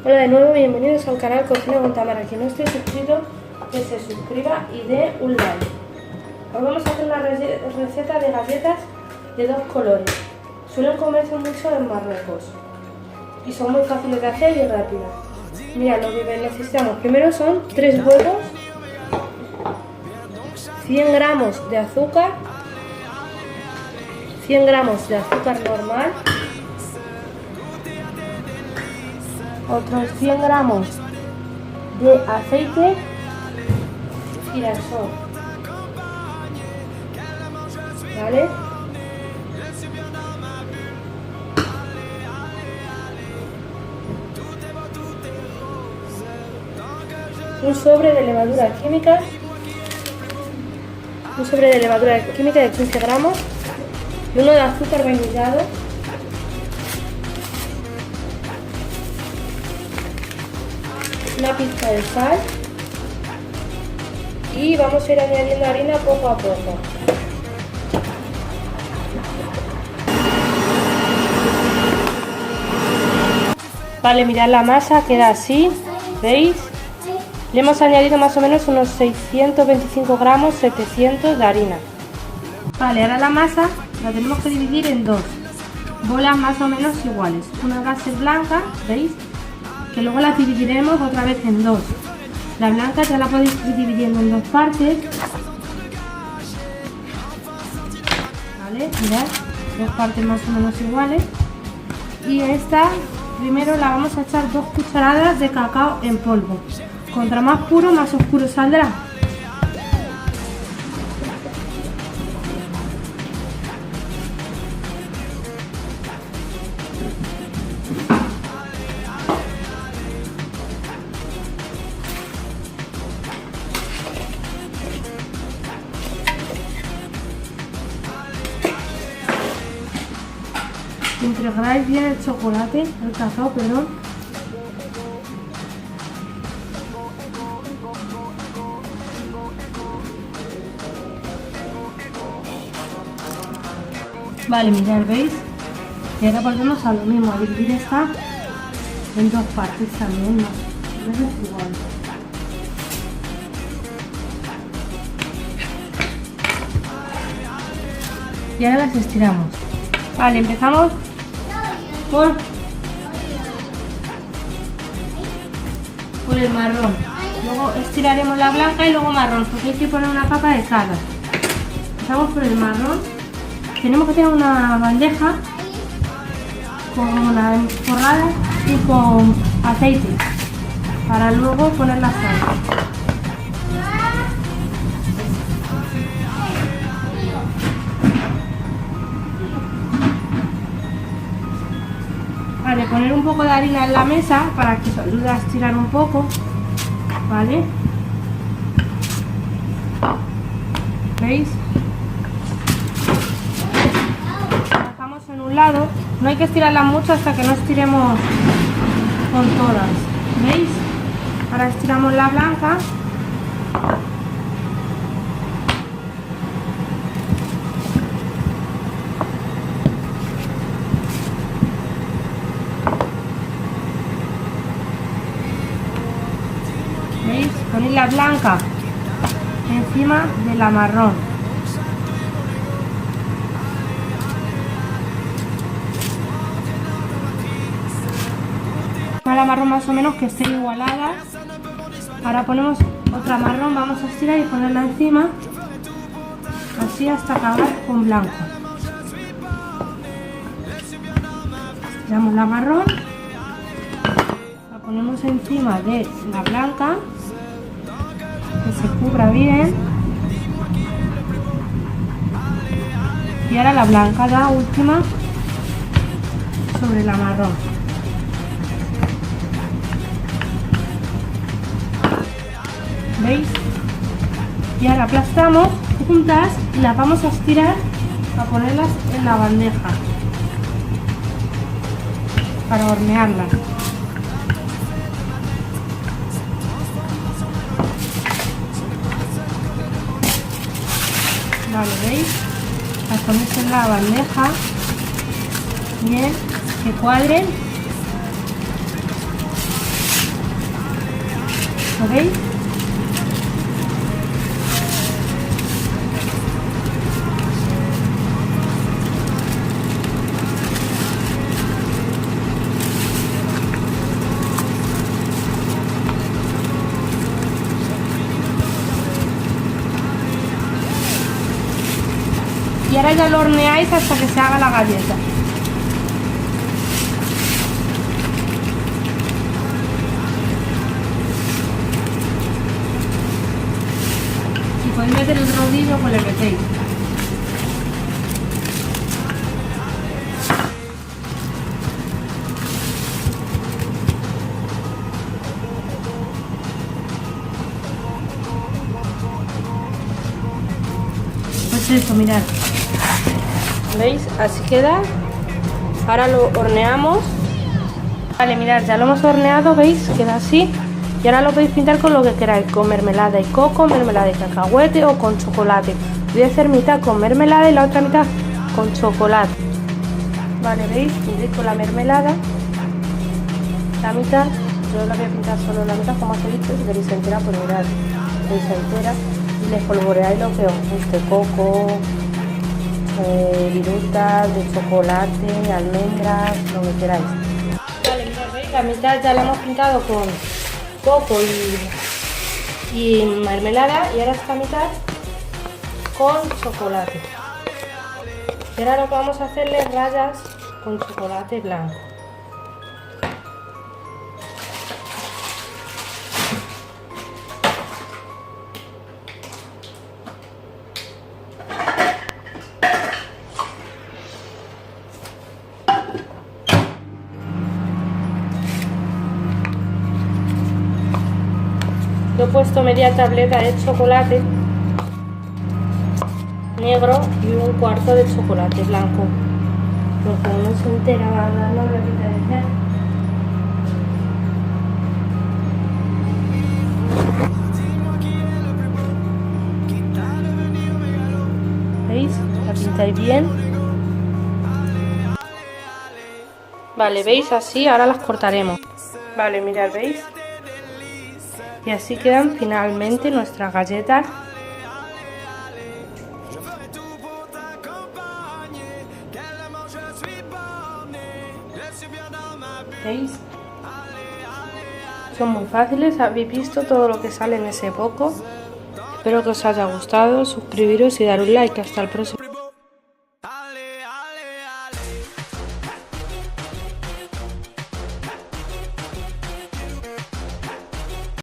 Hola de nuevo, bienvenidos al canal Cocina con Tamara. Quien no esté suscrito, que se suscriba y dé un like. Hoy vamos a hacer una receta de galletas de dos colores. Suelen comerse mucho en Marruecos y son muy fáciles de hacer y rápidas. Mira, lo que necesitamos primero son 3 huevos, 100 gramos de azúcar, 100 gramos de azúcar normal, otros 100 gramos de aceite girasol, ¿vale? Un sobre de levadura química, de 15 gramos y uno de azúcar vainillado, una pizca de sal y vamos a ir añadiendo harina poco a poco. Vale, mirad la masa, queda así, ¿veis? Le hemos añadido más o menos unos 625 gramos, 700 de harina. Vale, ahora la masa la tenemos que dividir en dos bolas más o menos iguales. Una va a ser blanca, ¿veis? Que luego las dividiremos otra vez en dos. La blanca ya la podéis ir dividiendo en dos partes. Vale, mirad, dos partes más o menos iguales. Y esta primero la vamos a echar 2 cucharadas de cacao en polvo. Contra más puro, más oscuro saldrá. Integráis bien el chocolate, el cacao, perdón. Vale, mirad, ¿veis? Y ahora volvemos a lo mismo, a dividir esta en dos partes también, ¿no? Es igual. Y ahora las estiramos. Vale, empezamos por el marrón. Luego estiraremos la blanca y luego marrón, porque hay que poner una capa de cada. Empezamos por el marrón. Tenemos que tener una bandeja con la forrada y con aceite para luego poner la sal. Vale, poner un poco de harina en la mesa para que os ayude a estirar un poco, ¿vale? ¿Veis? En un lado, no hay que estirarla mucho hasta que no estiremos con todas, ¿veis? Ahora estiramos la blanca. ¿Veis? Ponéis la blanca encima de la marrón. La marrón más o menos que estén igualadas. Ahora ponemos otra marrón, vamos a estirar y ponerla encima, así hasta acabar con blanco. Estiramos la marrón, la ponemos encima de la blanca, que se cubra bien, y ahora la blanca, la última, sobre la marrón. ¿Veis? Y ahora aplastamos juntas y las vamos a estirar para ponerlas en la bandeja para hornearlas. Vale, ¿veis? Las ponéis en la bandeja bien, que cuadren. ¿Lo veis? Y ahora ya lo horneáis hasta que se haga la galleta. Si podéis meter el rodillo, pues le metéis. Pues eso, mirad. ¿Veis? Así queda. Ahora lo horneamos. Vale, mirad, ya lo hemos horneado, ¿veis? Queda así. Y ahora lo podéis pintar con lo que queráis, con mermelada de coco, mermelada de cacahuete o con chocolate. Voy a hacer mitad con mermelada y la otra mitad con chocolate. Vale, ¿veis? Pintéis con la mermelada. La mitad, yo la voy a pintar solo la mitad, como os he dicho. Si queréis entera, pues mirad, veis entera. Y le espolvoreáis lo que os guste, coco, virutas, de chocolate, almendras, lo que queráis. Vale, mirad, ¿veis? La mitad ya la hemos pintado con coco y mermelada, y ahora esta mitad con chocolate. Y ahora lo que vamos a hacerle es rayas con chocolate blanco. Yo he puesto media tableta de chocolate negro y un cuarto de chocolate blanco, porque no se entera, no lo quita de hacer. ¿Veis? La pintáis bien. Vale, ¿veis? Así, ahora las cortaremos. Vale, mirad, ¿veis? Y así quedan finalmente nuestras galletas. ¿Veis? Son muy fáciles, habéis visto todo lo que sale en ese poco. Espero que os haya gustado, suscribiros y dar un like. Hasta el próximo.